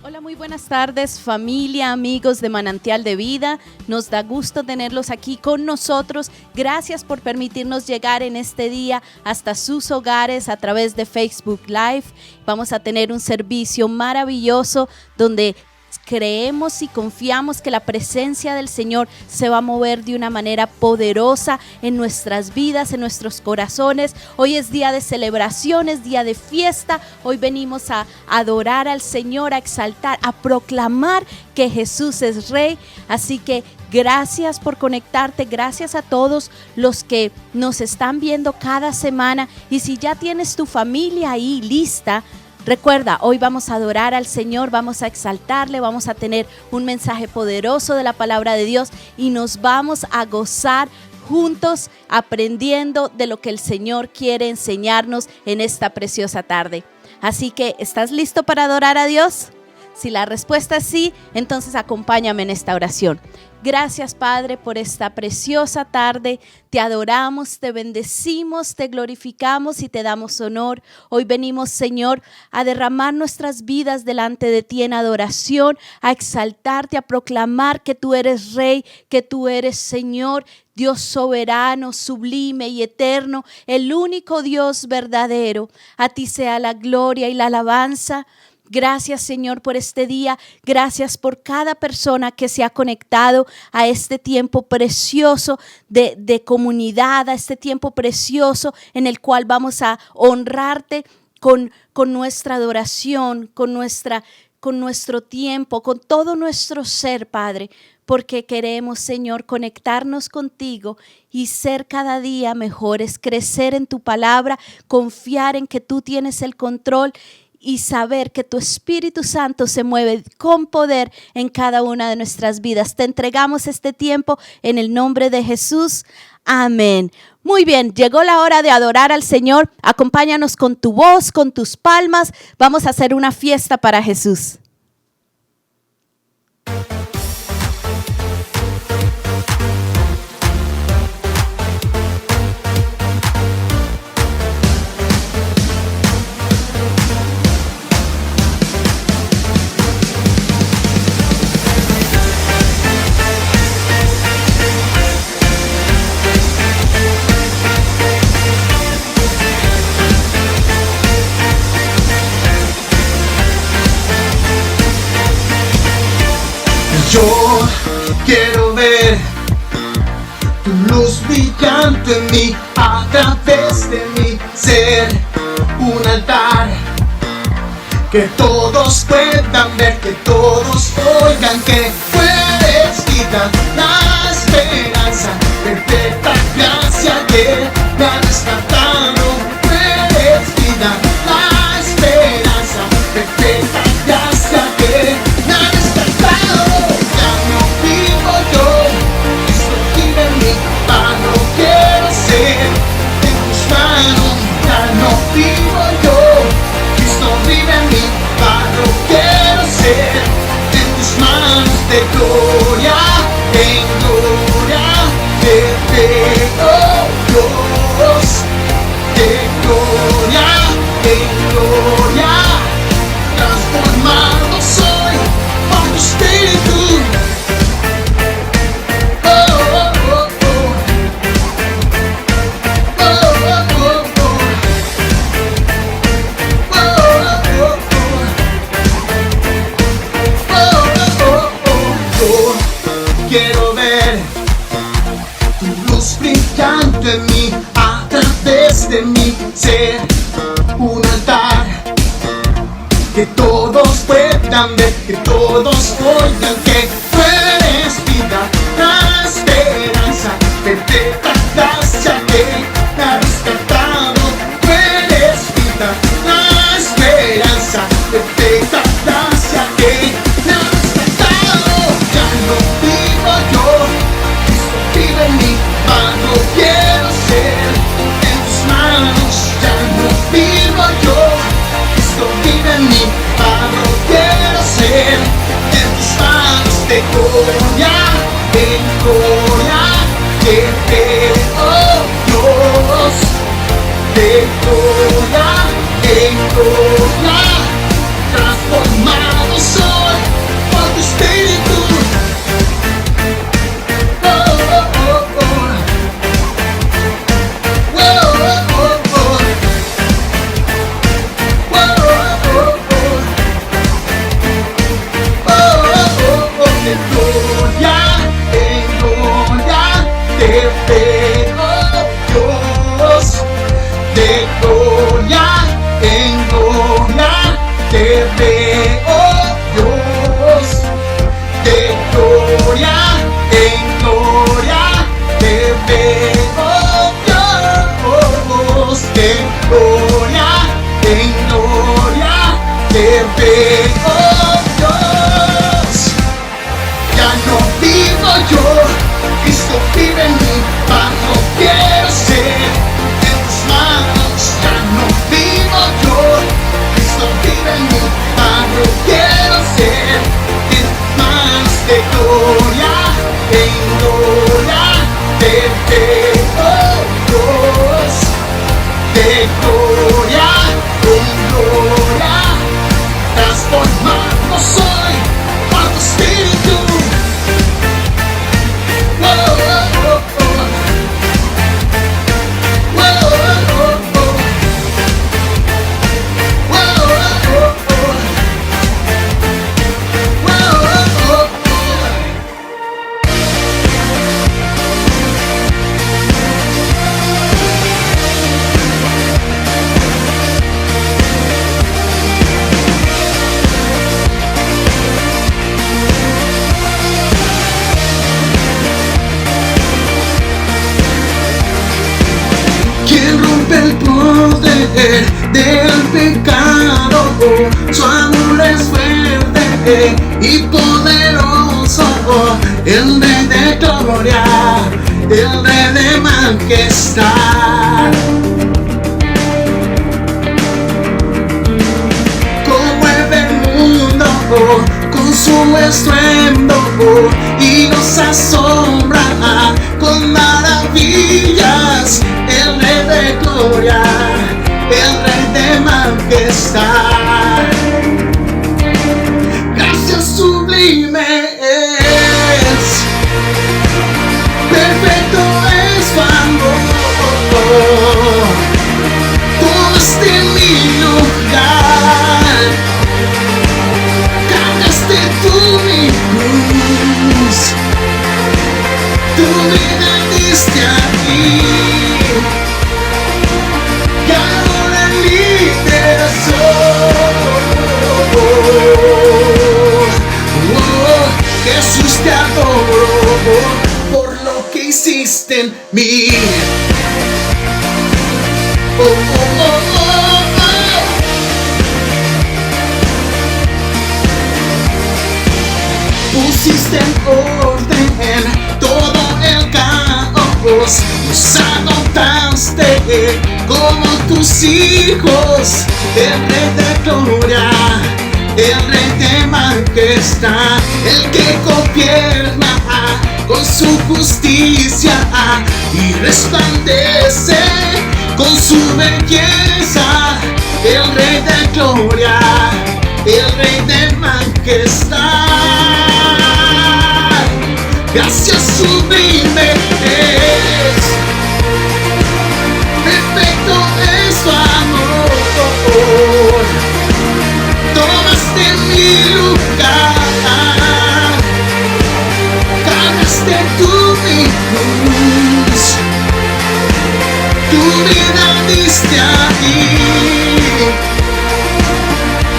Hola, muy buenas tardes, familia, amigos de Manantial de Vida. Nos da gusto tenerlos aquí con nosotros. Gracias por permitirnos llegar en este día hasta sus hogares a través de Facebook Live. Vamos a tener un servicio maravilloso donde creemos y confiamos que la presencia del Señor se va a mover de una manera poderosa en nuestras vidas, en nuestros corazones. Hoy es día de celebración, es día de fiesta. Hoy venimos a adorar al Señor, a exaltar, a proclamar que Jesús es Rey. Así que gracias por conectarte, gracias a todos los que nos están viendo cada semana. Y si ya tienes tu familia ahí lista, recuerda, hoy vamos a adorar al Señor, vamos a exaltarle, vamos a tener un mensaje poderoso de la palabra de Dios y nos vamos a gozar juntos aprendiendo de lo que el Señor quiere enseñarnos en esta preciosa tarde. Así que, ¿estás listo para adorar a Dios? Si la respuesta es sí, entonces acompáñame en esta oración. Gracias, Padre, por esta preciosa tarde. Te adoramos, te bendecimos, te glorificamos y te damos honor. Hoy venimos, Señor, a derramar nuestras vidas delante de ti en adoración, a exaltarte, a proclamar que tú eres Rey, que tú eres Señor, Dios soberano, sublime y eterno, el único Dios verdadero. A ti sea la gloria y la alabanza. Gracias, Señor, por este día. Gracias por cada persona que se ha conectado a este tiempo precioso de comunidad, a este tiempo precioso en el cual vamos a honrarte con nuestra adoración, con nuestro tiempo, con todo nuestro ser, Padre, porque queremos, Señor, conectarnos contigo y ser cada día mejores, crecer en tu palabra, confiar en que tú tienes el control y saber que tu Espíritu Santo se mueve con poder en cada una de nuestras vidas. Te entregamos este tiempo en el nombre de Jesús. Amén. Muy bien, llegó la hora de adorar al Señor. Acompáñanos con tu voz, con tus palmas. Vamos a hacer una fiesta para Jesús. Yo quiero ver tu luz brillante en mí, a través de mí, ser un altar que todos puedan ver, que todos oigan que tú eres vida, la esperanza, perfecta gracia que me ha rescatado. Tú eres vida, la esperanza, perfecta gracia que me ha rescatado. Vivo yo, Cristo vive en mí, barro quiero ser, en tus manos de gloria en gloria, te veo Dios, de gloria en gloria, transformado soy por tu Espíritu. Quiero ver tu luz brillante en mí, a través de mí, ser un altar que todos puedan ver, que todos oigan que tú eres vida, la esperanza, perfecta gracia que me ha rescatado. Tú eres vida, la esperanza, perfecta gracia que me ha rescatado. Ya no vivo yo, Cristo vive en mí, barro quiero ser, en tus manos. Ya no vivo yo, Cristo vive en mí, barro quiero ser, en tus manos de gloria en gloria, que veo Dios, de gloria en gloria, transformado soy. de gloria en gloria te veo, Dios. Ya no vivo yo, Cristo vive en mí, bajo quiero ser en tus manos. Ya no vivo yo, Cristo vive en mí, bajo quiero ser en tus manos. De gloria en gloria te veo, Dios. De gloria en gloria transformado soy por tu espíritu. Quien rompe el poder del pecado, su amor es fuerte y poderoso, el Rey de gloria, el Rey de majestad. Conmueve el mundo con su estruendo y nos asombra con maravillas. El Rey de gloria, el Rey de majestad. Gracias sublime es, perfecto es su amor. Tomaste mi lugar, cargaste tú mi cruz, tu vida diste aquí. Y ahora libre soy. Jesús, te adoro por lo que hiciste en mí. Pusiste en orden todo el caos, nos adoptaste como tus hijos. El Rey de gloria, el Rey de majestad, el que gobierna con su justicia y resplandece con su belleza. El Rey de gloria, el Rey de majestad. Gracias sublime es, perfecto es su amor. Tomaste mi lugar, cargaste tú mi cruz, tu vida diste aquí.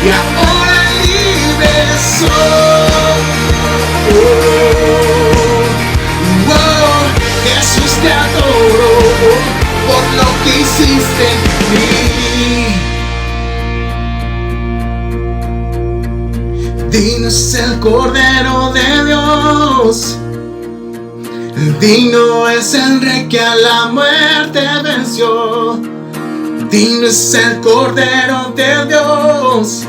Y ahora libre soy. Jesús, te adoro por lo que hiciste en mí. Digno es el Cordero de Dios, digno es el Rey que a la muerte venció. Digno es el Cordero de Dios,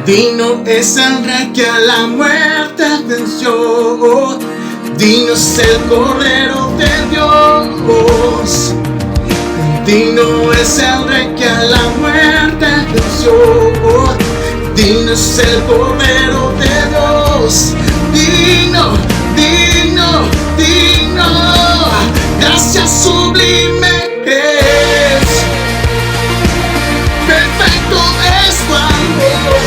digno es el Rey que a la muerte venció. Digno es el Cordero de Dios, digno es el Rey que a la muerte venció. Digno es el Cordero de Dios, digno, digno, digno. Gracias sublime es, perfecto es tu amor.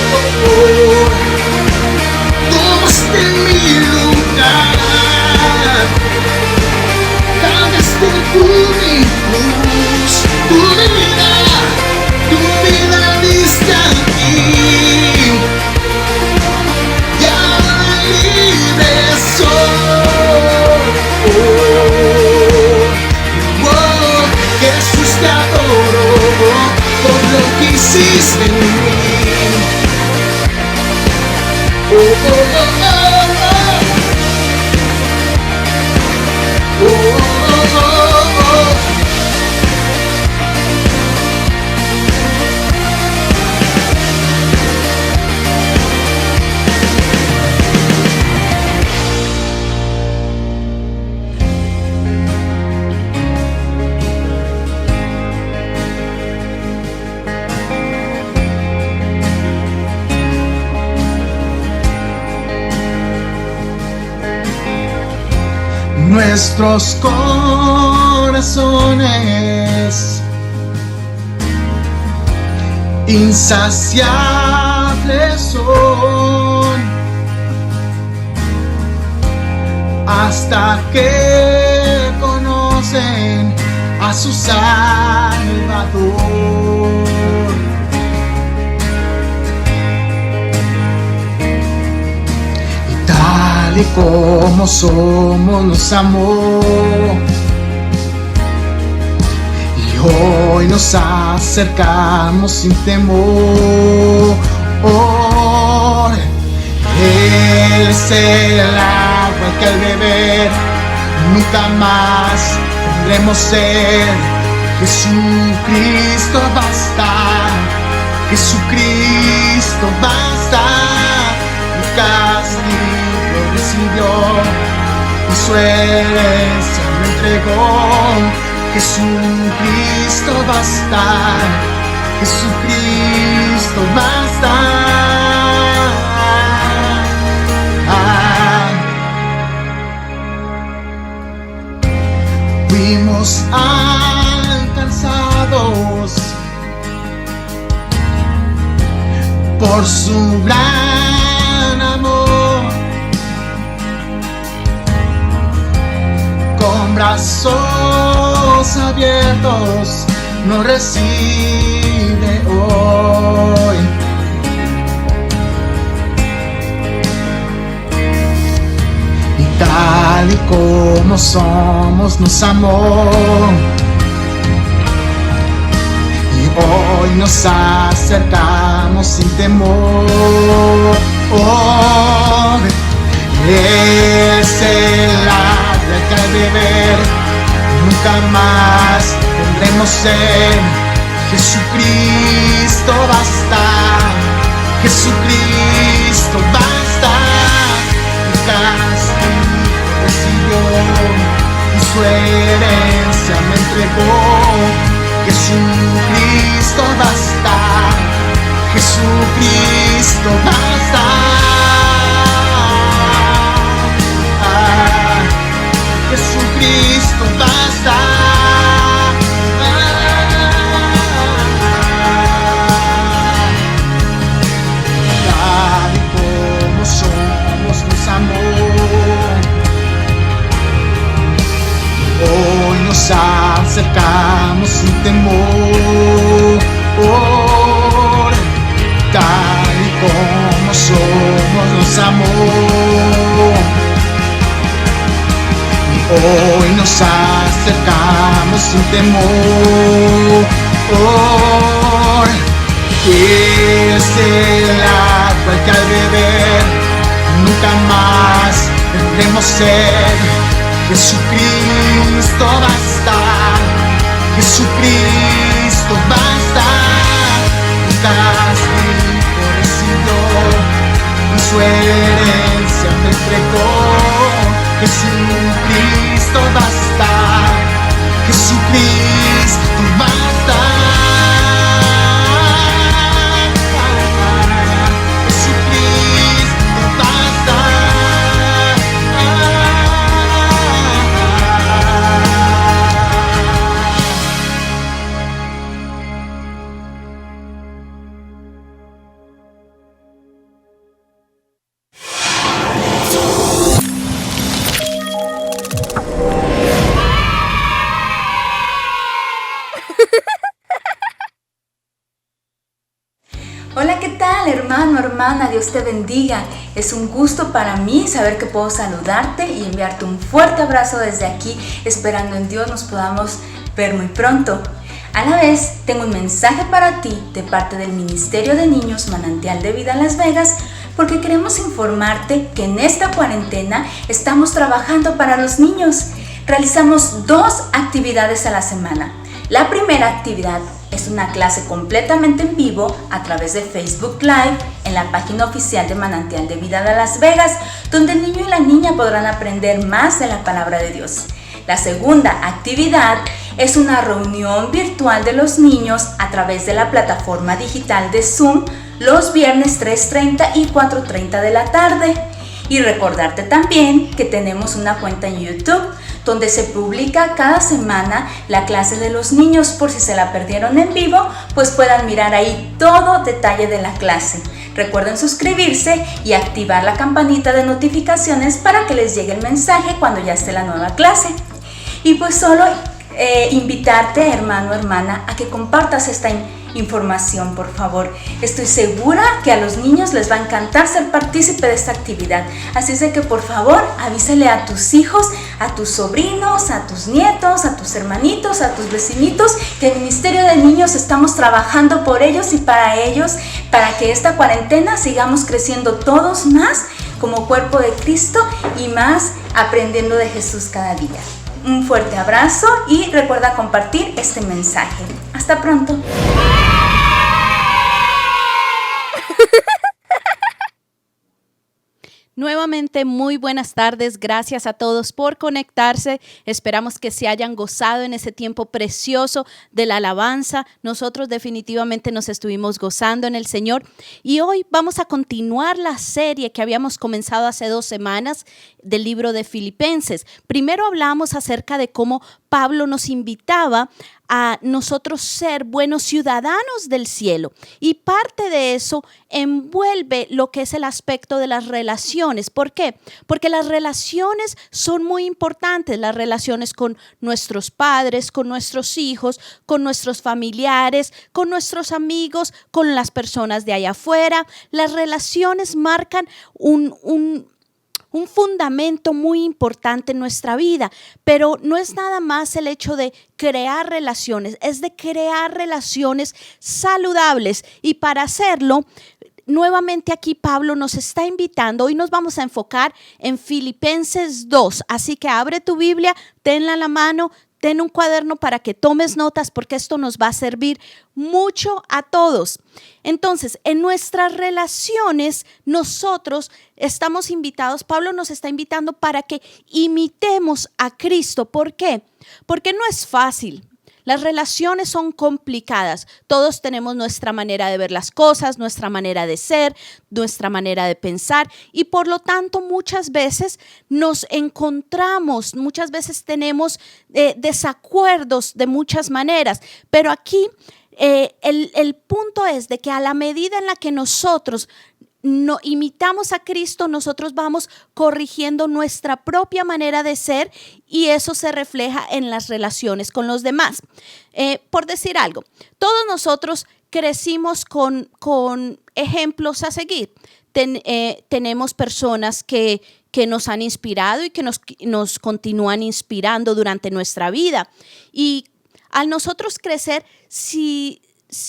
Tomaste mi lugar, cargaste tú mi cruz, tu vida diste aquí. Y ahora libre soy. Nuestros corazones insaciables son hasta que conocen a su Salvador. Y como somos nos amó, y hoy nos acercamos sin temor. Él es el agua que al beber nunca más tendremos sed. Jesucristo basta, Jesucristo basta. Mi castigo recibió y su herencia me entregó. Jesucristo basta, Jesucristo basta. Fuimos alcanzados por su gran amor, con brazos abiertos nos recibe hoy. Y tal y como somos nos amó, y hoy nos acercamos sin temor. Es el agua que al beber nunca más tendremos sed. Jesucristo basta, Jesucristo basta. Mi castigo recibió y su herencia me entregó. Jesucristo basta, Jesucristo basta. Jesucristo basta. Tal y como somos nos amó, hoy nos acercamos sin temor. Tal y como somos nos amó, hoy nos acercamos sin temor. Es el agua que al beber nunca más tendremos sed. Jesucristo basta, Jesucristo basta. Mi castigo recibió y su herencia me entregó. Jesucristo basta, Jesucristo basta. Jesucristo basta. Hola, ¿qué tal, hermano, hermana? Dios te bendiga. Es un gusto para mí saber que puedo saludarte y enviarte un fuerte abrazo desde aquí, esperando en Dios nos podamos ver muy pronto. A la vez, tengo un mensaje para ti de parte del Ministerio de Niños Manantial de Vida Las Vegas, porque queremos informarte que en esta cuarentena estamos trabajando para los niños. Realizamos 2 actividades a la semana. La primera actividad es una clase completamente en vivo a través de Facebook Live en la página oficial de Manantial de Vida de Las Vegas, donde el niño y la niña podrán aprender más de la palabra de Dios. La segunda actividad es una reunión virtual de los niños a través de la plataforma digital de Zoom los viernes 3:30 y 4:30 de la tarde. Y recordarte también que tenemos una cuenta en YouTube donde se publica cada semana la clase de los niños. Por si se la perdieron en vivo, pues puedan mirar ahí todo detalle de la clase. Recuerden suscribirse y activar la campanita de notificaciones para que les llegue el mensaje cuando ya esté la nueva clase. Y pues solo invitarte, hermano, hermana, a que compartas esta información, por favor. Estoy segura que a los niños les va a encantar ser partícipe de esta actividad. Así es de que, por favor, avísale a tus hijos, a tus sobrinos, a tus nietos, a tus hermanitos, a tus vecinitos, que el Ministerio de Niños estamos trabajando por ellos y para ellos, para que esta cuarentena sigamos creciendo todos más como cuerpo de Cristo y más aprendiendo de Jesús cada día. Un fuerte abrazo y recuerda compartir este mensaje. Hasta pronto. Nuevamente, muy buenas tardes. Gracias a todos por conectarse. Esperamos que se hayan gozado en ese tiempo precioso de la alabanza. Nosotros definitivamente nos estuvimos gozando en el Señor. Y hoy vamos a continuar la serie que habíamos comenzado hace 2 semanas del libro de Filipenses. Primero hablamos acerca de cómo Pablo nos invitaba a nosotros ser buenos ciudadanos del cielo, y parte de eso envuelve lo que es el aspecto de las relaciones. ¿Por qué? Porque las relaciones son muy importantes, las relaciones con nuestros padres, con nuestros hijos, con nuestros familiares, con nuestros amigos, con las personas de allá afuera. Las relaciones marcan un fundamento muy importante en nuestra vida, pero no es nada más el hecho de crear relaciones, es de crear relaciones saludables, y para hacerlo, nuevamente aquí Pablo nos está invitando. Hoy nos vamos a enfocar en Filipenses 2, así que abre tu Biblia, tenla a la mano, ten un cuaderno para que tomes notas, porque esto nos va a servir mucho a todos. Entonces, en nuestras relaciones, nosotros estamos invitados, Pablo nos está invitando para que imitemos a Cristo. ¿Por qué? Porque no es fácil. Las relaciones son complicadas. Todos tenemos nuestra manera de ver las cosas, nuestra manera de ser, nuestra manera de pensar, y por lo tanto muchas veces nos encontramos, muchas veces tenemos desacuerdos de muchas maneras. Pero aquí el punto es de que a la medida en la que nosotros no imitamos a Cristo, nosotros vamos corrigiendo nuestra propia manera de ser, y eso se refleja en las relaciones con los demás. Por decir algo, todos nosotros crecimos con ejemplos a seguir. Tenemos personas que nos han inspirado y que nos continúan inspirando durante nuestra vida. Y al nosotros crecer, si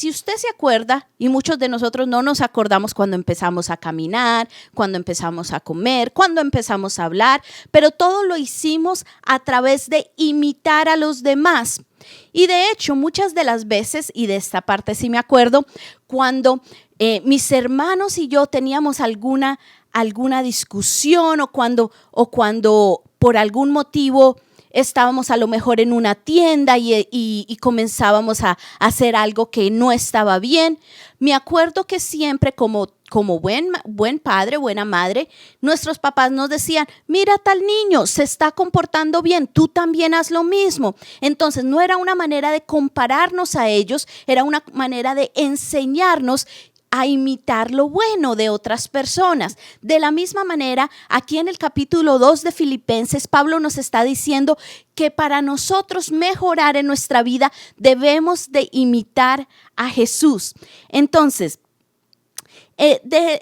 usted se acuerda, y muchos de nosotros no nos acordamos cuando empezamos a caminar, cuando empezamos a comer, cuando empezamos a hablar, pero todo lo hicimos a través de imitar a los demás. Y de hecho, muchas de las veces, y de esta parte sí me acuerdo, cuando mis hermanos y yo teníamos alguna discusión, o cuando por algún motivo estábamos a lo mejor en una tienda y comenzábamos a hacer algo que no estaba bien. Me acuerdo que siempre como buen padre, buena madre, nuestros papás nos decían: mira, tal niño se está comportando bien, tú también haz lo mismo. Entonces no era una manera de compararnos a ellos, era una manera de enseñarnos a imitar lo bueno de otras personas. De la misma manera, aquí en el capítulo 2 de Filipenses, Pablo nos está diciendo que para nosotros mejorar en nuestra vida debemos de imitar a Jesús. Entonces,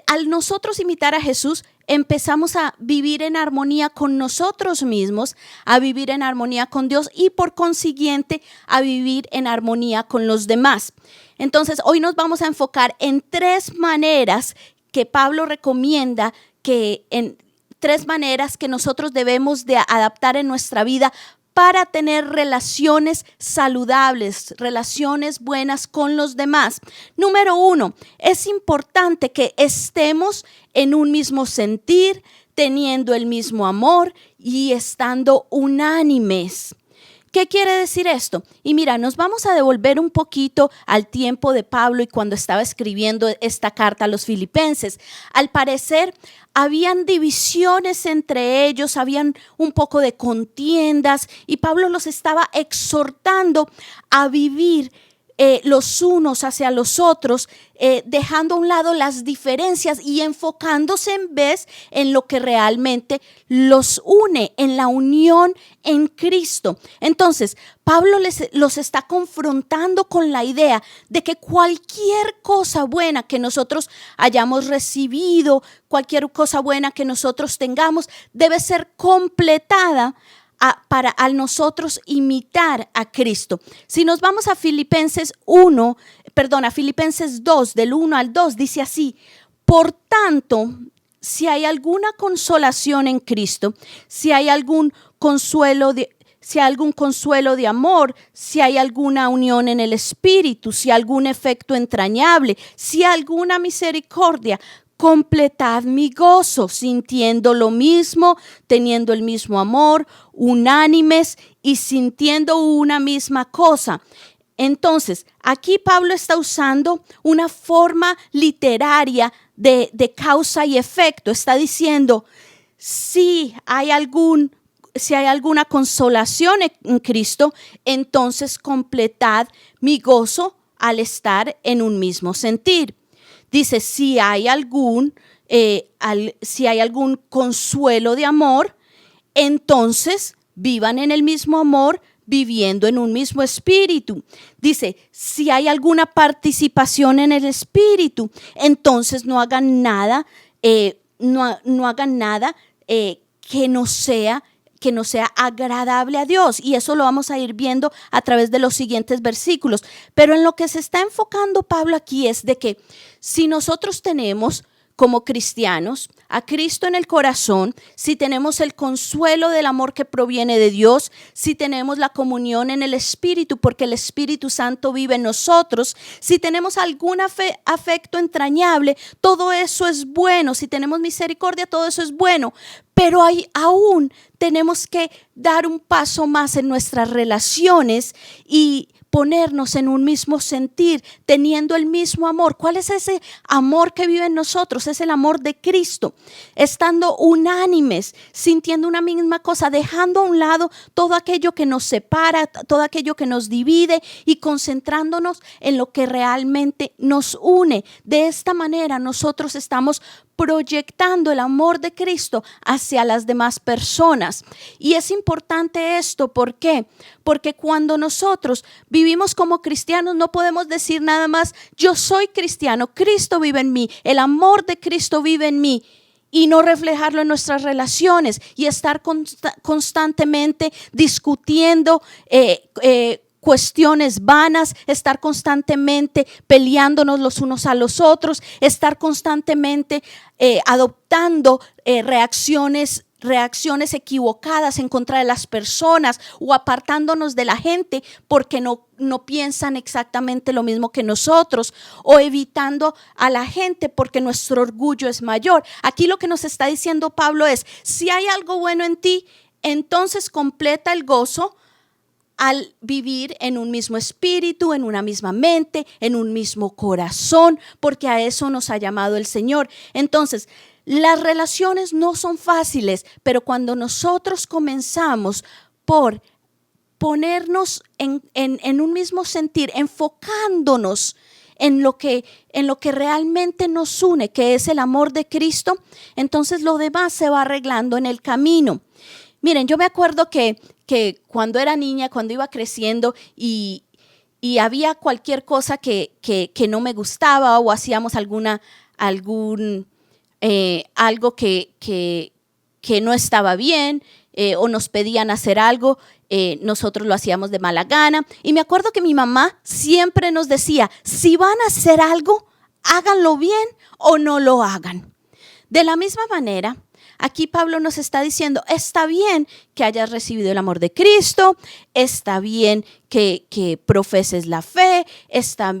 al nosotros imitar a Jesús, empezamos a vivir en armonía con nosotros mismos, a vivir en armonía con Dios, y por consiguiente a vivir en armonía con los demás. Entonces, hoy nos vamos a enfocar en 3 maneras que Pablo recomienda que en 3 maneras que nosotros debemos de adaptar en nuestra vida para tener relaciones saludables, relaciones buenas con los demás. Número 1, es importante que estemos en un mismo sentir, teniendo el mismo amor y estando unánimes. ¿Qué quiere decir esto? Y mira, nos vamos a devolver un poquito al tiempo de Pablo y cuando estaba escribiendo esta carta a los filipenses. Al parecer, habían divisiones entre ellos, habían un poco de contiendas y Pablo los estaba exhortando a vivir los unos hacia los otros, dejando a un lado las diferencias y enfocándose en vez en lo que realmente los une, en la unión en Cristo. Entonces, Pablo los está confrontando con la idea de que cualquier cosa buena que nosotros hayamos recibido, cualquier cosa buena que nosotros tengamos, debe ser completada para al nosotros imitar a Cristo. Si nos vamos a Filipenses 2, del 1 al 2, dice así: por tanto, si hay alguna consolación en Cristo, si hay algún consuelo de amor, si hay alguna unión en el Espíritu, si hay algún efecto entrañable, si hay alguna misericordia, completad mi gozo, sintiendo lo mismo, teniendo el mismo amor, unánimes y sintiendo una misma cosa. Entonces, aquí Pablo está usando una forma literaria de causa y efecto. Está diciendo, si hay alguna consolación en Cristo, entonces completad mi gozo al estar en un mismo sentir. Dice, si hay algún consuelo de amor, entonces vivan en el mismo amor, viviendo en un mismo espíritu. Dice, si hay alguna participación en el espíritu, entonces no hagan nada, que no sea agradable a Dios. Y eso lo vamos a ir viendo a través de los siguientes versículos. Pero en lo que se está enfocando Pablo aquí es de que si nosotros tenemos como cristianos a Cristo en el corazón, si tenemos el consuelo del amor que proviene de Dios, si tenemos la comunión en el Espíritu porque el Espíritu Santo vive en nosotros, si tenemos algún afecto entrañable, todo eso es bueno. Si tenemos misericordia, todo eso es bueno. Pero aún tenemos que dar un paso más en nuestras relaciones y ponernos en un mismo sentir, teniendo el mismo amor. ¿Cuál es ese amor que vive en nosotros? Es el amor de Cristo, estando unánimes, sintiendo una misma cosa, dejando a un lado todo aquello que nos separa, todo aquello que nos divide y concentrándonos en lo que realmente nos une. De esta manera nosotros estamos proyectando el amor de Cristo hacia las demás personas. Y es importante esto, ¿por qué? Porque cuando nosotros vivimos como cristianos no podemos decir nada más, yo soy cristiano, Cristo vive en mí, el amor de Cristo vive en mí, y no reflejarlo en nuestras relaciones y estar constantemente discutiendo cuestiones vanas, estar constantemente peleándonos los unos a los otros, estar constantemente adoptando reacciones equivocadas en contra de las personas o apartándonos de la gente porque no piensan exactamente lo mismo que nosotros, o evitando a la gente porque nuestro orgullo es mayor. Aquí lo que nos está diciendo Pablo es, si hay algo bueno en ti, entonces completa el gozo al vivir en un mismo espíritu, en una misma mente, en un mismo corazón, porque a eso nos ha llamado el Señor. Entonces, las relaciones no son fáciles, pero cuando nosotros comenzamos por ponernos en un mismo sentir, enfocándonos en lo que realmente nos une, que es el amor de Cristo, entonces lo demás se va arreglando en el camino. Miren, yo me acuerdo que cuando era niña, cuando iba creciendo y había cualquier cosa que no me gustaba o hacíamos algo que no estaba bien o nos pedían hacer algo, nosotros lo hacíamos de mala gana. Y me acuerdo que mi mamá siempre nos decía, si van a hacer algo, háganlo bien o no lo hagan. De la misma manera, aquí Pablo nos está diciendo, está bien que hayas recibido el amor de Cristo, está bien que profeses la fe, está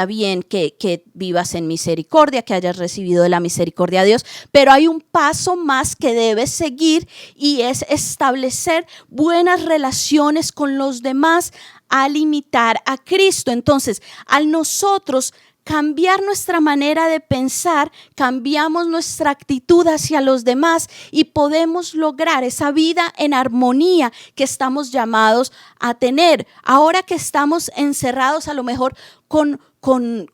bien que vivas en misericordia, que hayas recibido la misericordia de Dios, pero hay un paso más que debes seguir y es establecer buenas relaciones con los demás al imitar a Cristo. Entonces, al nosotros cambiar nuestra manera de pensar, cambiamos nuestra actitud hacia los demás y podemos lograr esa vida en armonía que estamos llamados a tener. Ahora que estamos encerrados a lo mejor con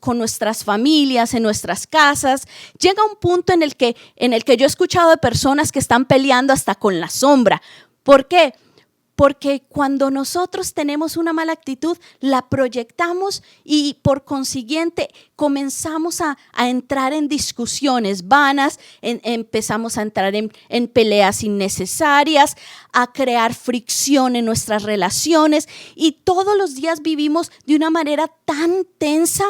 nuestras familias, en nuestras casas, llega un punto en el que yo he escuchado de personas que están peleando hasta con la sombra. ¿Por qué? Porque cuando nosotros tenemos una mala actitud, la proyectamos y por consiguiente comenzamos a entrar en discusiones vanas, empezamos a entrar en peleas innecesarias, a crear fricción en nuestras relaciones y todos los días vivimos de una manera tan tensa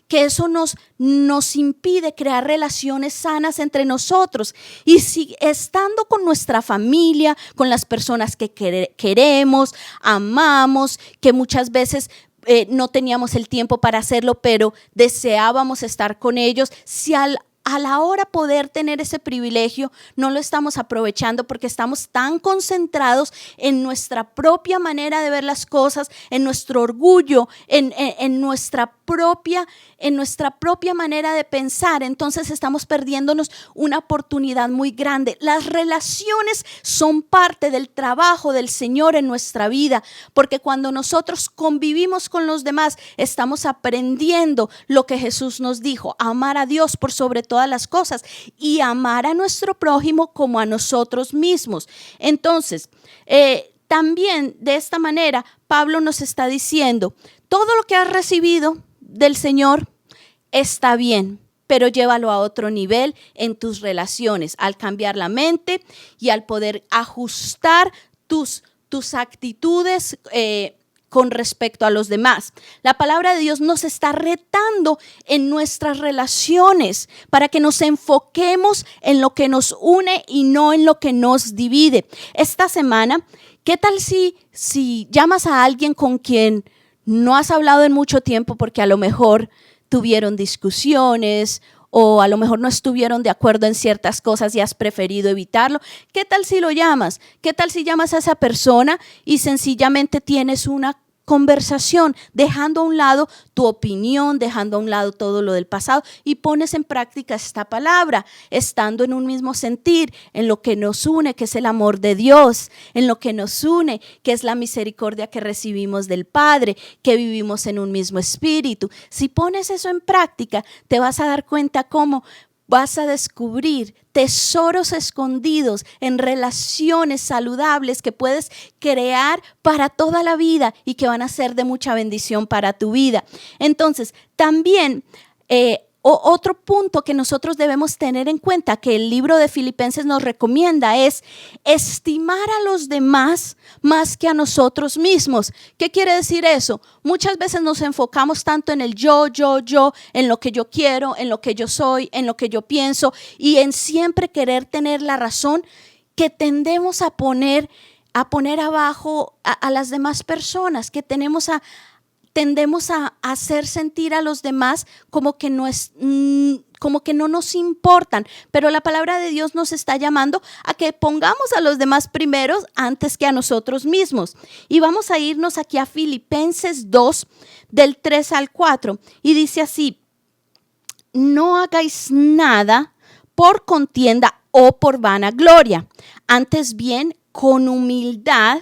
que eso nos impide crear relaciones sanas entre nosotros. Y si estando con nuestra familia, con las personas que queremos, amamos, que muchas veces no teníamos el tiempo para hacerlo, pero deseábamos estar con ellos, si a la hora poder tener ese privilegio, no lo estamos aprovechando porque estamos tan concentrados en nuestra propia manera de ver las cosas, en nuestro orgullo, en nuestra propia manera de pensar. Entonces estamos perdiéndonos una oportunidad muy grande. Las relaciones son parte del trabajo del Señor en nuestra vida, porque cuando nosotros convivimos con los demás, estamos aprendiendo lo que Jesús nos dijo: amar a Dios por sobre todas las cosas y amar a nuestro prójimo como a nosotros mismos. Entonces, también de esta manera, Pablo nos está diciendo, todo lo que has recibido del Señor está bien, pero llévalo a otro nivel en tus relaciones, al cambiar la mente y al poder ajustar tus actitudes con respecto a los demás. La palabra de Dios nos está retando en nuestras relaciones para que nos enfoquemos en lo que nos une y no en lo que nos divide. Esta semana, ¿qué tal si llamas a alguien con quien no has hablado en mucho tiempo porque a lo mejor tuvieron discusiones o a lo mejor no estuvieron de acuerdo en ciertas cosas y has preferido evitarlo? ¿Qué tal si lo llamas? ¿Qué tal si llamas a esa persona y sencillamente tienes una conversación, dejando a un lado tu opinión, dejando a un lado todo lo del pasado y pones en práctica esta palabra, estando en un mismo sentir, en lo que nos une, que es el amor de Dios, en lo que nos une, que es la misericordia que recibimos del Padre, que vivimos en un mismo espíritu? Si pones eso en práctica, te vas a dar cuenta cómo vas a descubrir tesoros escondidos en relaciones saludables que puedes crear para toda la vida y que van a ser de mucha bendición para tu vida. Entonces, también otro punto que nosotros debemos tener en cuenta que el libro de Filipenses nos recomienda es estimar a los demás más que a nosotros mismos. ¿Qué quiere decir eso? Muchas veces nos enfocamos tanto en el yo, en lo que yo quiero, en lo que yo soy, en lo que yo pienso y en siempre querer tener la razón, que tendemos a poner abajo a las demás personas, que tendemos a hacer sentir a los demás como que no nos importan, pero la palabra de Dios nos está llamando a que pongamos a los demás primeros antes que a nosotros mismos. Y vamos a irnos aquí a Filipenses 2, del 3 al 4, y dice así: no hagáis nada por contienda o por vanagloria, antes bien con humildad,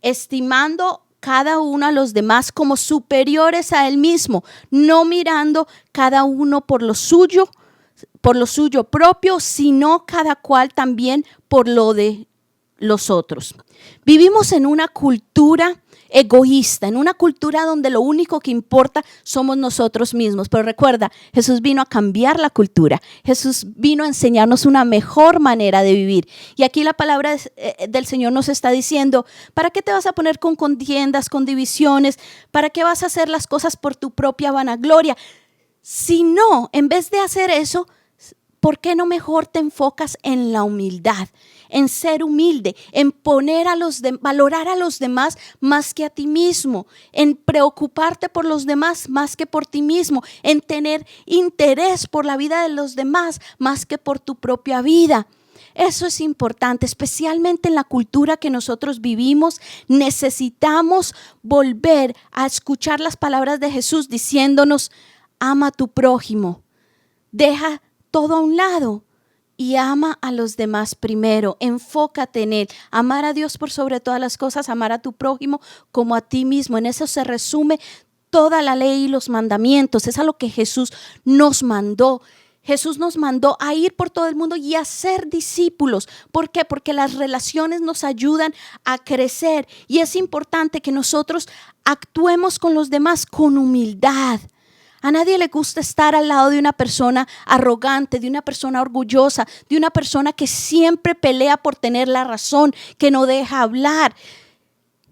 estimando cada uno a los demás como superiores a él mismo, no mirando cada uno por lo suyo propio, sino cada cual también por lo de los otros. Vivimos en una cultura egoísta, en una cultura donde lo único que importa somos nosotros mismos. Pero recuerda, Jesús vino a cambiar la cultura. Jesús vino a enseñarnos una mejor manera de vivir. Y aquí la palabra del Señor nos está diciendo: ¿para qué te vas a poner con contiendas, con divisiones? ¿Para qué vas a hacer las cosas por tu propia vanagloria? Si no, en vez de hacer eso, ¿por qué no mejor te enfocas en la humildad? En ser humilde, en valorar a los demás más que a ti mismo, en preocuparte por los demás más que por ti mismo, en tener interés por la vida de los demás más que por tu propia vida. Eso es importante, especialmente en la cultura que nosotros vivimos. Necesitamos volver a escuchar las palabras de Jesús diciéndonos: ama a tu prójimo, deja todo a un lado y ama a los demás primero, enfócate en Él, amar a Dios por sobre todas las cosas, amar a tu prójimo como a ti mismo. En eso se resume toda la ley y los mandamientos. Es a lo que Jesús nos mandó. Jesús nos mandó a ir por todo el mundo y a ser discípulos. ¿Por qué? Porque las relaciones nos ayudan a crecer y es importante que nosotros actuemos con los demás con humildad. A nadie le gusta estar al lado de una persona arrogante, de una persona orgullosa, de una persona que siempre pelea por tener la razón, que no deja hablar.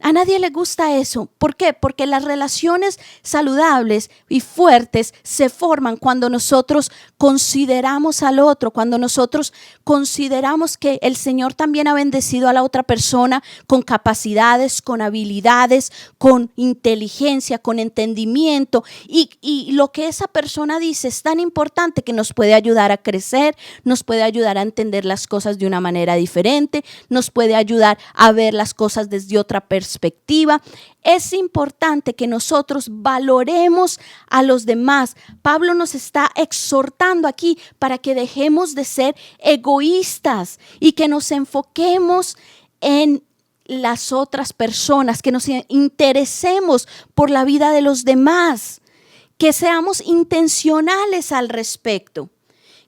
A nadie le gusta eso. ¿Por qué? Porque las relaciones saludables y fuertes se forman cuando nosotros consideramos al otro, cuando nosotros consideramos que el Señor también ha bendecido a la otra persona con capacidades, con habilidades, con inteligencia, con entendimiento. Y lo que esa persona dice es tan importante que nos puede ayudar a crecer, nos puede ayudar a entender las cosas de una manera diferente, nos puede ayudar a ver las cosas desde otra perspectiva. Es importante que nosotros valoremos a los demás. Pablo nos está exhortando aquí para que dejemos de ser egoístas y que nos enfoquemos en las otras personas, que nos interesemos por la vida de los demás, que seamos intencionales al respecto.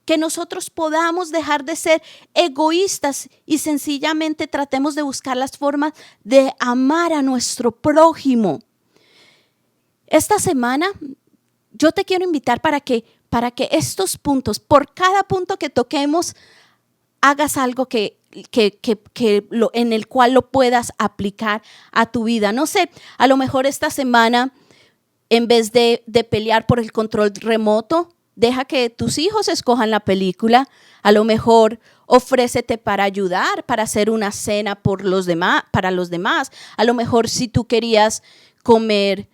Que nosotros podamos dejar de ser egoístas y sencillamente tratemos de buscar las formas de amar a nuestro prójimo. Esta semana yo te quiero invitar para que estos puntos, por cada punto que toquemos, hagas algo en el cual lo puedas aplicar a tu vida. No sé, a lo mejor esta semana, en vez de pelear por el control remoto, deja que tus hijos escojan la película. A lo mejor ofrécete para ayudar, para hacer una cena para los demás. A lo mejor si tú querías comer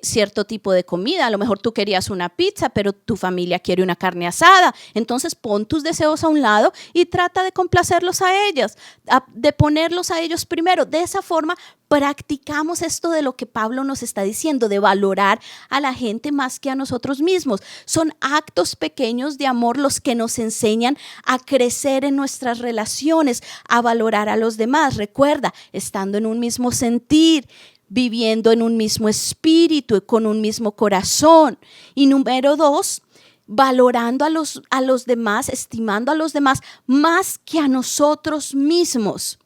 cierto tipo de comida, a lo mejor tú querías una pizza, pero tu familia quiere una carne asada. Entonces pon tus deseos a un lado y trata de complacerlos a ellos, de ponerlos a ellos primero. De esa forma practicamos esto de lo que Pablo nos está diciendo, de valorar a la gente más que a nosotros mismos. Son actos pequeños de amor los que nos enseñan a crecer en nuestras relaciones, a valorar a los demás. Recuerda, estando en un mismo sentir, viviendo en un mismo espíritu, con un mismo corazón. Y número 2, valorando a los demás, estimando a los demás más que a nosotros mismos.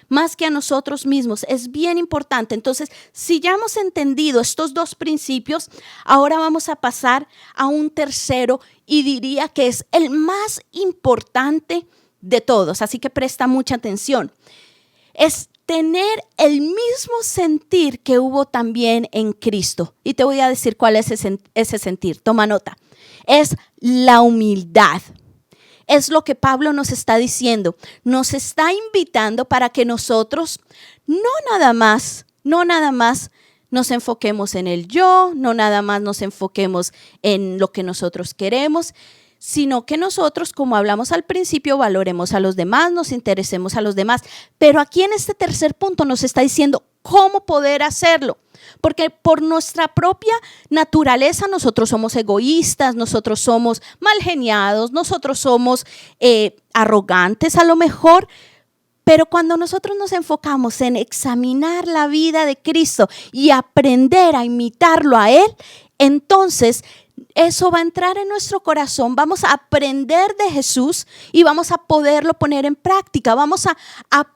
Más que a nosotros mismos. Es bien importante. Entonces, si ya hemos entendido estos 2 principios, ahora vamos a pasar a un tercero y diría que es el más importante de todos. Así que presta mucha atención. Es tener el mismo sentir que hubo también en Cristo. Y te voy a decir cuál es ese sentir. Toma nota. Es la humildad. Es lo que Pablo nos está diciendo. Nos está invitando para que nosotros no nada más nos enfoquemos en el yo, no nada más nos enfoquemos en lo que nosotros queremos, sino que nosotros, como hablamos al principio, valoremos a los demás, nos interesemos a los demás. Pero aquí en este tercer punto nos está diciendo cómo poder hacerlo. Porque por nuestra propia naturaleza nosotros somos egoístas, nosotros somos malgeniados, nosotros somos arrogantes a lo mejor. Pero cuando nosotros nos enfocamos en examinar la vida de Cristo y aprender a imitarlo a Él, entonces eso va a entrar en nuestro corazón, vamos a aprender de Jesús y vamos a poderlo poner en práctica, vamos a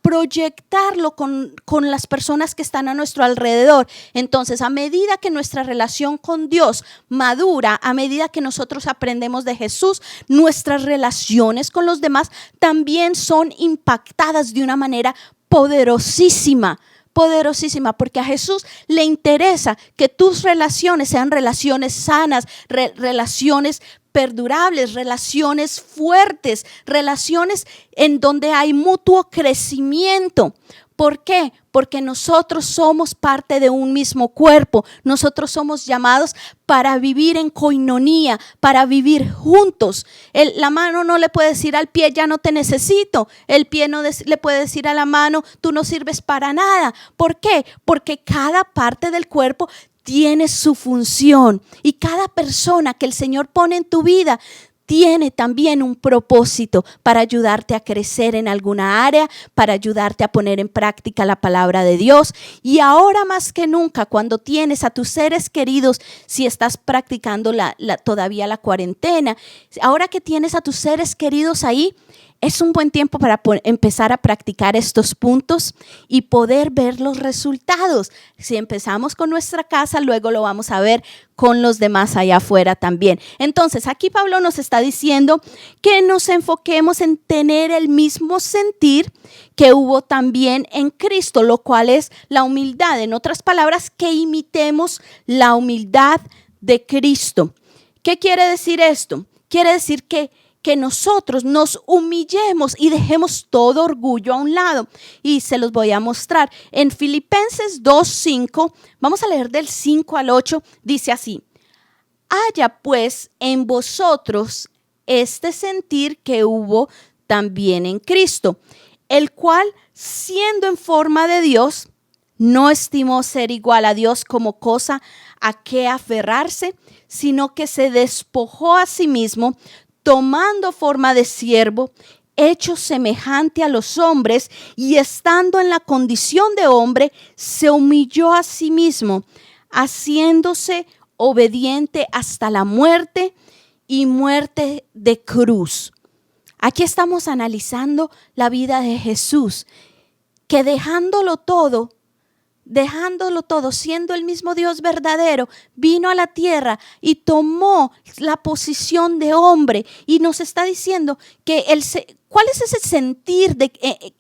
proyectarlo con las personas que están a nuestro alrededor. Entonces, a medida que nuestra relación con Dios madura, a medida que nosotros aprendemos de Jesús, nuestras relaciones con los demás también son impactadas de una manera poderosísima poderosísima, porque a Jesús le interesa que tus relaciones sean relaciones sanas, relaciones perdurables, relaciones fuertes, relaciones en donde hay mutuo crecimiento. ¿Por qué? Porque nosotros somos parte de un mismo cuerpo. Nosotros somos llamados para vivir en coinonía, para vivir juntos. La mano no le puede decir al pie, ya no te necesito. El pie no le puede decir a la mano, tú no sirves para nada. ¿Por qué? Porque cada parte del cuerpo tiene su función, y cada persona que el Señor pone en tu vida tiene también un propósito para ayudarte a crecer en alguna área, para ayudarte a poner en práctica la palabra de Dios. Y ahora más que nunca, cuando tienes a tus seres queridos, si estás practicando todavía la cuarentena, ahora que tienes a tus seres queridos ahí, es un buen tiempo para empezar a practicar estos puntos y poder ver los resultados. Si empezamos con nuestra casa, luego lo vamos a ver con los demás allá afuera también. Entonces, aquí Pablo nos está diciendo que nos enfoquemos en tener el mismo sentir que hubo también en Cristo, lo cual es la humildad. En otras palabras, que imitemos la humildad de Cristo. ¿Qué quiere decir esto? Quiere decir que nosotros nos humillemos y dejemos todo orgullo a un lado. Y se los voy a mostrar. En Filipenses 2:5, vamos a leer del 5 al 8, dice así: haya pues en vosotros este sentir que hubo también en Cristo, el cual, siendo en forma de Dios, no estimó ser igual a Dios como cosa a que aferrarse, sino que se despojó a sí mismo, tomando forma de siervo, hecho semejante a los hombres, y estando en la condición de hombre, se humilló a sí mismo, haciéndose obediente hasta la muerte, y muerte de cruz. Aquí estamos analizando la vida de Jesús, que dejándolo todo, siendo el mismo Dios verdadero, vino a la tierra y tomó la posición de hombre, y nos está diciendo que ¿cuál es ese sentir,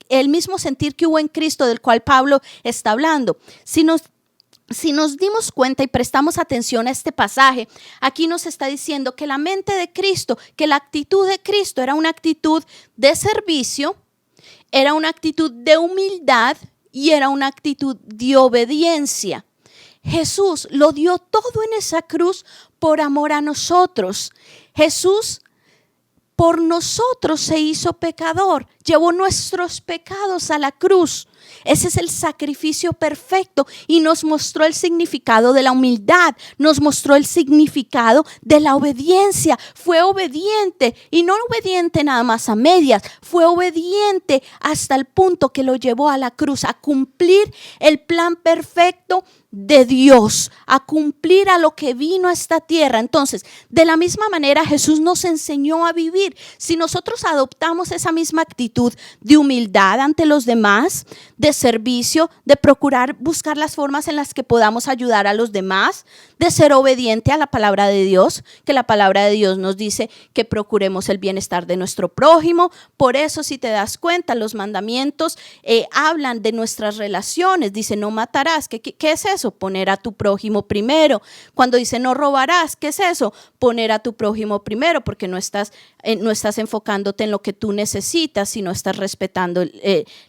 el mismo sentir que hubo en Cristo del cual Pablo está hablando? Si nos dimos cuenta y prestamos atención a este pasaje, aquí nos está diciendo que la mente de Cristo, que la actitud de Cristo era una actitud de servicio, era una actitud de humildad, y era una actitud de obediencia. Jesús lo dio todo en esa cruz por amor a nosotros. Jesús por nosotros se hizo pecador, llevó nuestros pecados a la cruz. Ese es el sacrificio perfecto, y nos mostró el significado de la humildad, nos mostró el significado de la obediencia. Fue obediente, y no obediente nada más a medias, fue obediente hasta el punto que lo llevó a la cruz, a cumplir el plan perfecto de Dios, a cumplir a lo que vino a esta tierra. Entonces, de la misma manera Jesús nos enseñó a vivir. Si nosotros adoptamos esa misma actitud de humildad ante los demás, de servicio, de procurar buscar las formas en las que podamos ayudar a los demás, de ser obediente a la palabra de Dios, que la palabra de Dios nos dice que procuremos el bienestar de nuestro prójimo. Por eso, si te das cuenta, los mandamientos hablan de nuestras relaciones. Dice: no matarás. ¿Qué es eso? Poner a tu prójimo primero. Cuando dice: no robarás, ¿qué es eso? Poner a tu prójimo primero, porque no estás enfocándote en lo que tú necesitas, sino estás respetando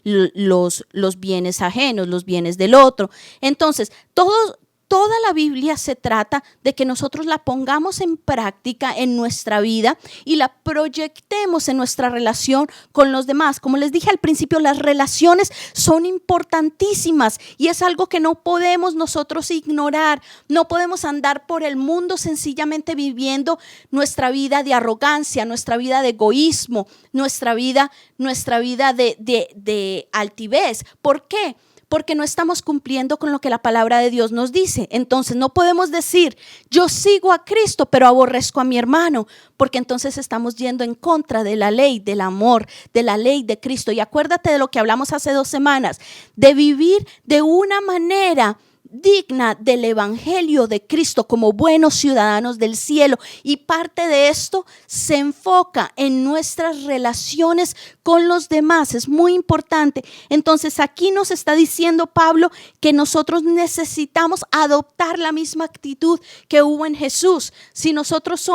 los bienes ajenos, los bienes del otro. Entonces, toda la Biblia se trata de que nosotros la pongamos en práctica en nuestra vida y la proyectemos en nuestra relación con los demás. Como les dije al principio, las relaciones son importantísimas y es algo que no podemos nosotros ignorar. No podemos andar por el mundo sencillamente viviendo nuestra vida de arrogancia, nuestra vida de egoísmo, nuestra vida de altivez. ¿Por qué? Porque no estamos cumpliendo con lo que la palabra de Dios nos dice. Entonces no podemos decir: yo sigo a Cristo pero aborrezco a mi hermano, porque entonces estamos yendo en contra de la ley del amor, de la ley de Cristo. Y acuérdate de lo que hablamos hace 2 semanas, de vivir de una manera digna del evangelio de Cristo como buenos ciudadanos del cielo. Y parte de esto se enfoca en nuestras relaciones con los demás. Es muy importante. Entonces aquí nos está diciendo Pablo que nosotros necesitamos adoptar la misma actitud que hubo en Jesús. Si nosotros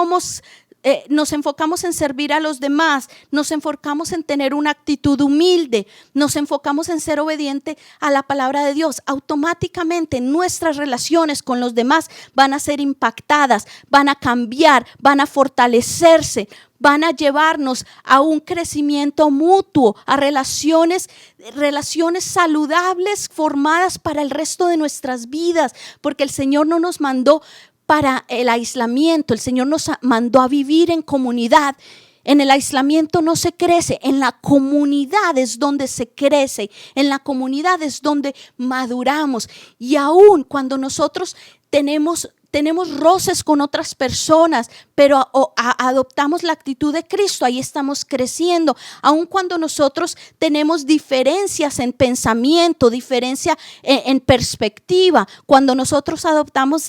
nos enfocamos en servir a los demás, nos enfocamos en tener una actitud humilde, nos enfocamos en ser obediente a la palabra de Dios, automáticamente nuestras relaciones con los demás van a ser impactadas, van a cambiar, van a fortalecerse, van a llevarnos a un crecimiento mutuo, a relaciones saludables formadas para el resto de nuestras vidas, porque el Señor no nos mandó para el aislamiento, el Señor nos mandó a vivir en comunidad. En el aislamiento no se crece, en la comunidad es donde se crece, en la comunidad es donde maduramos. Y aún cuando nosotros tenemos roces con otras personas, pero adoptamos la actitud de Cristo, ahí estamos creciendo. Aun cuando nosotros tenemos diferencias en pensamiento, diferencia en perspectiva, cuando nosotros adoptamos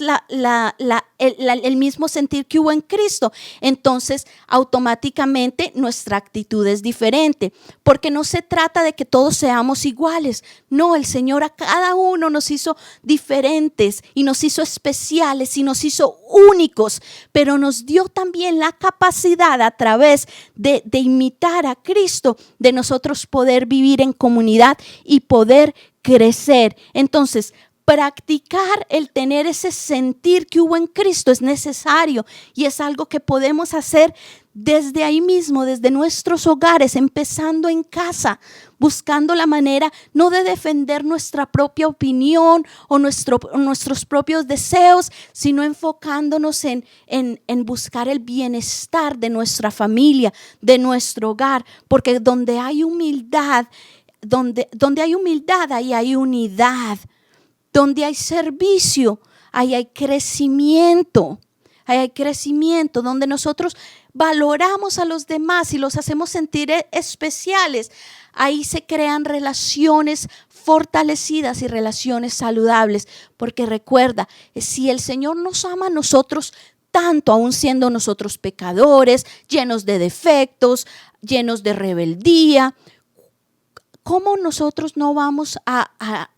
el mismo sentir que hubo en Cristo, entonces automáticamente nuestra actitud es diferente, porque no se trata de que todos seamos iguales. No, el Señor a cada uno nos hizo diferentes y nos hizo especiales y nos hizo únicos, pero nos dio también la capacidad a través de imitar a Cristo, de nosotros poder vivir en comunidad y poder crecer. Entonces, practicar el tener ese sentir que hubo en Cristo es necesario y es algo que podemos hacer desde ahí mismo, desde nuestros hogares, empezando en casa, buscando la manera no de defender nuestra propia opinión o nuestros propios deseos, sino enfocándonos en buscar el bienestar de nuestra familia, de nuestro hogar, porque donde hay humildad, ahí hay unidad. Donde hay servicio, ahí hay crecimiento. Ahí hay crecimiento, donde nosotros valoramos a los demás y los hacemos sentir especiales. Ahí se crean relaciones fortalecidas y relaciones saludables. Porque recuerda, si el Señor nos ama a nosotros tanto, aún siendo nosotros pecadores, llenos de defectos, llenos de rebeldía, ¿cómo nosotros no vamos a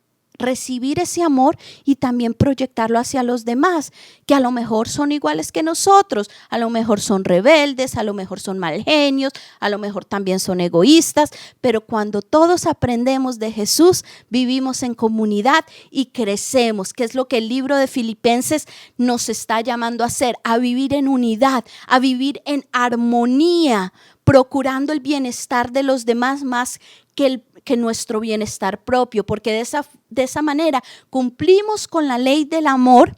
recibir ese amor y también proyectarlo hacia los demás, que a lo mejor son iguales que nosotros, a lo mejor son rebeldes, a lo mejor son mal genios, a lo mejor también son egoístas, pero cuando todos aprendemos de Jesús, vivimos en comunidad y crecemos, que es lo que el libro de Filipenses nos está llamando a hacer, a vivir en unidad, a vivir en armonía, procurando el bienestar de los demás más que nuestro bienestar propio, porque de esa manera cumplimos con la ley del amor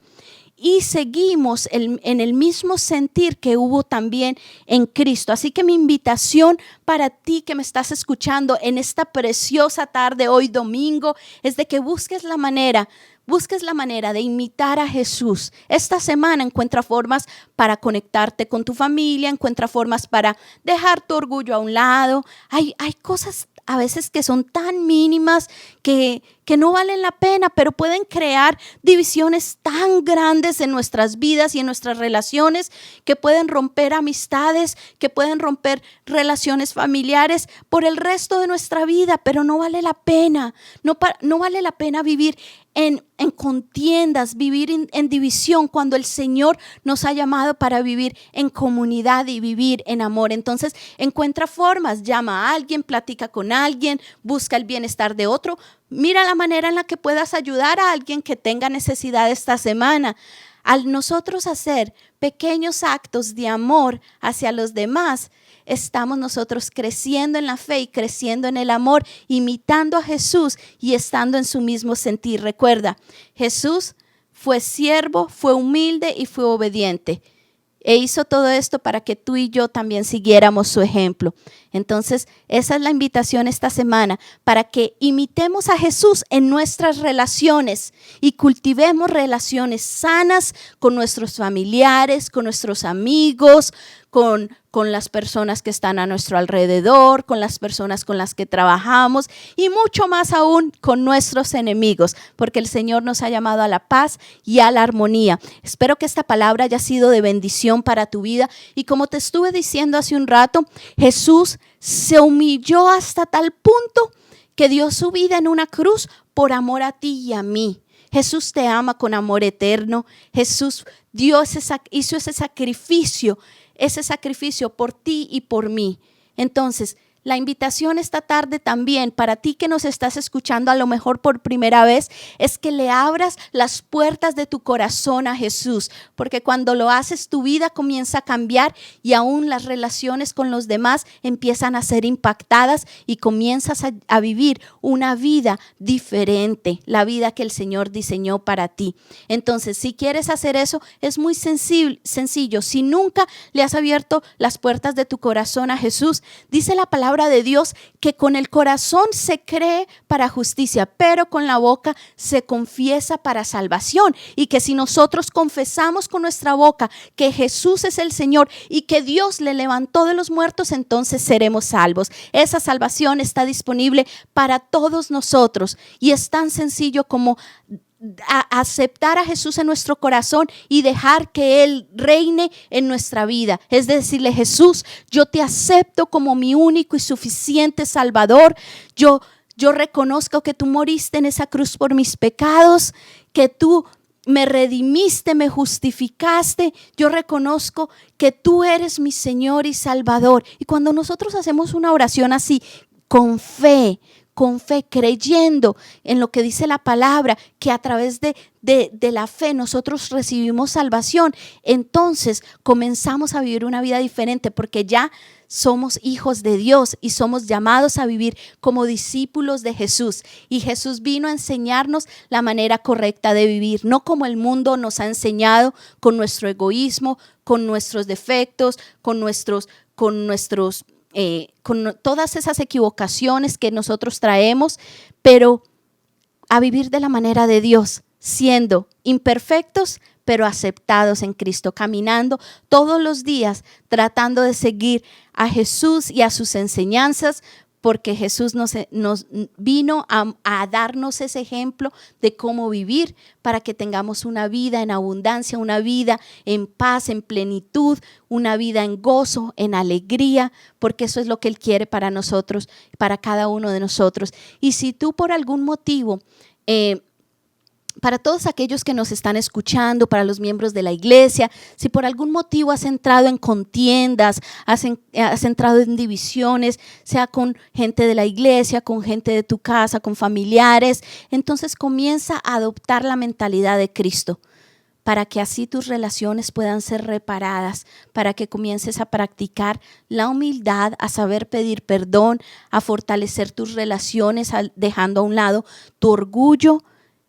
y seguimos en el mismo sentir que hubo también en Cristo. Así que mi invitación para ti que me estás escuchando en esta preciosa tarde, hoy domingo, es de que busques la manera de imitar a Jesús. Esta semana encuentra formas para conectarte con tu familia, encuentra formas para dejar tu orgullo a un lado. Hay cosas a veces que son tan mínimas que no valen la pena, pero pueden crear divisiones tan grandes en nuestras vidas y en nuestras relaciones, que pueden romper amistades, que pueden romper relaciones familiares por el resto de nuestra vida, pero no vale la pena. No vale la pena vivir en contiendas, vivir en división, cuando el Señor nos ha llamado para vivir en comunidad y vivir en amor. Entonces encuentra formas, llama a alguien, platica con alguien, busca el bienestar de otro. Mira la manera en la que puedas ayudar a alguien que tenga necesidad esta semana. Al nosotros hacer pequeños actos de amor hacia los demás, estamos nosotros creciendo en la fe y creciendo en el amor, imitando a Jesús y estando en su mismo sentir. Recuerda, Jesús fue siervo, fue humilde y fue obediente. E hizo todo esto para que tú y yo también siguiéramos su ejemplo. Entonces, esa es la invitación esta semana, para que imitemos a Jesús en nuestras relaciones y cultivemos relaciones sanas con nuestros familiares, con nuestros amigos, con las personas que están a nuestro alrededor, con las personas con las que trabajamos y mucho más aún con nuestros enemigos, porque el Señor nos ha llamado a la paz y a la armonía. Espero que esta palabra haya sido de bendición para tu vida y como te estuve diciendo hace un rato, Jesús se humilló hasta tal punto que dio su vida en una cruz por amor a ti y a mí. Jesús te ama con amor eterno. Jesús hizo ese sacrificio por ti y por mí. Entonces, la invitación esta tarde también para ti que nos estás escuchando a lo mejor por primera vez es que le abras las puertas de tu corazón a Jesús, porque cuando lo haces tu vida comienza a cambiar y aún las relaciones con los demás empiezan a ser impactadas y comienzas a vivir una vida diferente, la vida que el Señor diseñó para ti. Entonces, si quieres hacer eso, es muy sencillo. Si nunca le has abierto las puertas de tu corazón a Jesús, dice la palabra de Dios que con el corazón se cree para justicia, pero con la boca se confiesa para salvación, y que si nosotros confesamos con nuestra boca que Jesús es el Señor y que Dios le levantó de los muertos, entonces seremos salvos. Esa salvación está disponible para todos nosotros y es tan sencillo como aceptar a Jesús en nuestro corazón y dejar que Él reine en nuestra vida. Es decirle: Jesús, yo te acepto como mi único y suficiente Salvador. Yo reconozco que tú moriste en esa cruz por mis pecados, que tú me redimiste, me justificaste. Yo reconozco que tú eres mi Señor y Salvador. Y cuando nosotros hacemos una oración así, con fe, creyendo en lo que dice la palabra, que a través de la fe nosotros recibimos salvación, entonces comenzamos a vivir una vida diferente, porque ya somos hijos de Dios y somos llamados a vivir como discípulos de Jesús. Y Jesús vino a enseñarnos la manera correcta de vivir, no como el mundo nos ha enseñado, con nuestro egoísmo, con nuestros defectos, con todas esas equivocaciones que nosotros traemos, pero a vivir de la manera de Dios, siendo imperfectos, pero aceptados en Cristo, caminando todos los días, tratando de seguir a Jesús y a sus enseñanzas, porque Jesús nos vino a darnos ese ejemplo de cómo vivir para que tengamos una vida en abundancia, una vida en paz, en plenitud, una vida en gozo, en alegría, porque eso es lo que Él quiere para nosotros, para cada uno de nosotros. Y si tú por algún motivo, para todos aquellos que nos están escuchando, para los miembros de la iglesia, si por algún motivo has entrado en contiendas, has entrado en divisiones, sea con gente de la iglesia, con gente de tu casa, con familiares, entonces comienza a adoptar la mentalidad de Cristo, para que así tus relaciones puedan ser reparadas, para que comiences a practicar la humildad, a saber pedir perdón, a fortalecer tus relaciones, dejando a un lado tu orgullo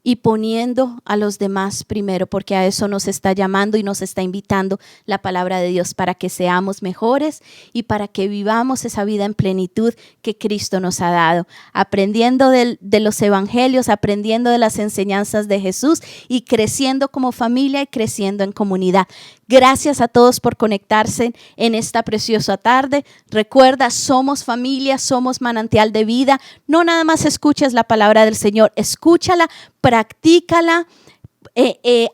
y poniendo a los demás primero, porque a eso nos está llamando y nos está invitando la palabra de Dios, para que seamos mejores y para que vivamos esa vida en plenitud que Cristo nos ha dado, aprendiendo de los evangelios, aprendiendo de las enseñanzas de Jesús y creciendo como familia y creciendo en comunidad. Gracias a todos por conectarse en esta preciosa tarde. Recuerda, somos familia, somos manantial de vida. No nada más escuches la palabra del Señor, escúchala, practícala,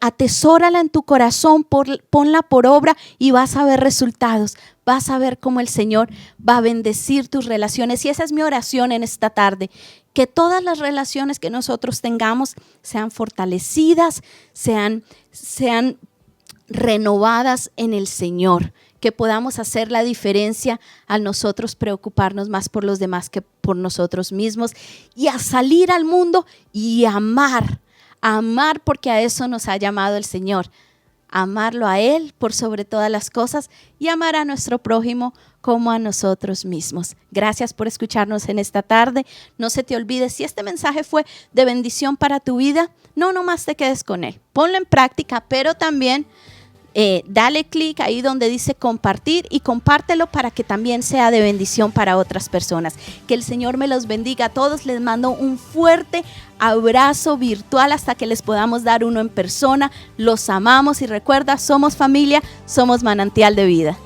atesórala en tu corazón, ponla por obra y vas a ver resultados. Vas a ver cómo el Señor va a bendecir tus relaciones. Y esa es mi oración en esta tarde, que todas las relaciones que nosotros tengamos sean fortalecidas, sean renovadas en el Señor, que podamos hacer la diferencia al nosotros preocuparnos más por los demás que por nosotros mismos, y a salir al mundo y amar, porque a eso nos ha llamado el Señor, amarlo a Él por sobre todas las cosas y amar a nuestro prójimo como a nosotros mismos. Gracias por escucharnos en esta tarde. No se te olvide, si este mensaje fue de bendición para tu vida, no nomás te quedes con él, ponlo en práctica, pero también dale clic ahí donde dice compartir y compártelo para que también sea de bendición para otras personas. Que el Señor me los bendiga a todos. Les mando un fuerte abrazo virtual hasta que les podamos dar uno en persona. Los amamos y recuerda, somos familia, somos manantial de vida.